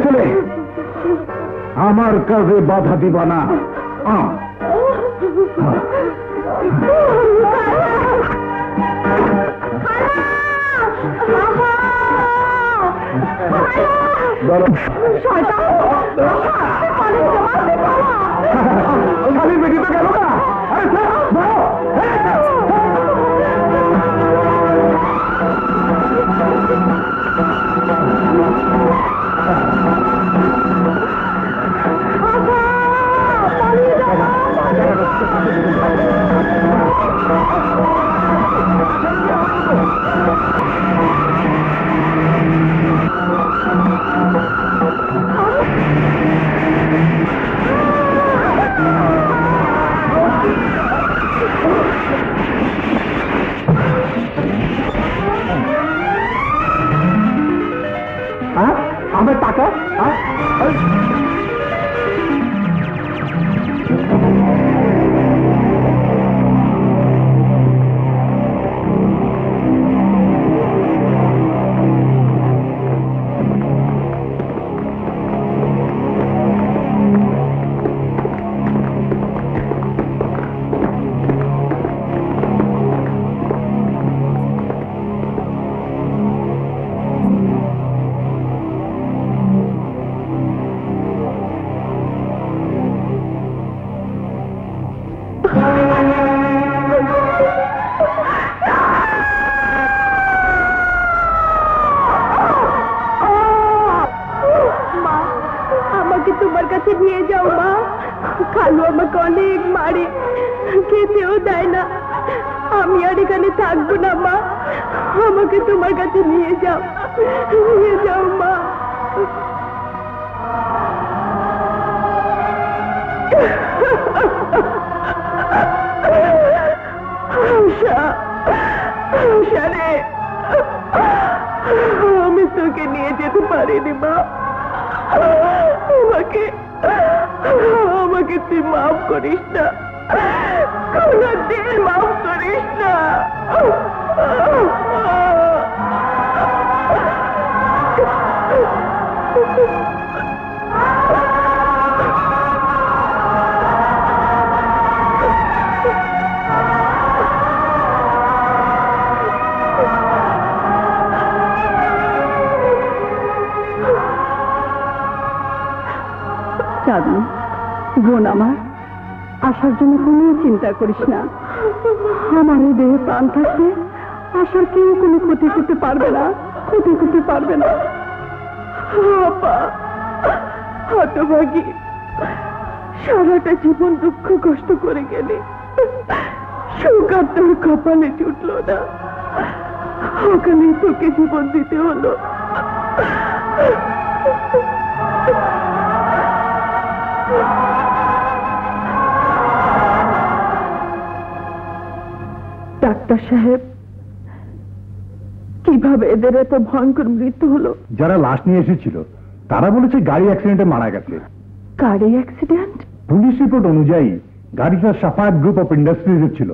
ছেলে আমার কাজে বাধা দিবা না। খালি বেটি তো গেল না। আমার টাকা আমি তোকে নিয়ে যেতে পারিনি মা। আমাকে তুই মাফ করিস না, কোনদিন মাফ করিস না। চাঁদনি বোন আমার, আশার জন্য কোনো চিন্তা করিস না। আমার এই দেহে প্রাণ থাকবে, আশার কেউ কোনো ক্ষতি করতে পারবে না, ক্ষতি করতে পারবে না। হতভাগী, সারাটা জীবন দুঃখ কষ্ট করে গেলে সুখ আর তোর কপালে জুটল না, ওখানে তোকে জীবন দিতে হলো। ডাক্তার সাহেব, কিভাবে এদের এত ভয়ঙ্কর মৃত্যু হলো? যারা লাশ নিয়ে এসেছিল তারা বলেছে গাড়ি অ্যাক্সিডেন্টে মারা গেছে। গাড়ি অ্যাক্সিডেন্ট? পুলিশ রিপোর্ট অনুযায়ী গাড়িটা সাফায়াত গ্রুপ অফ ইন্ডাস্ট্রিজের ছিল।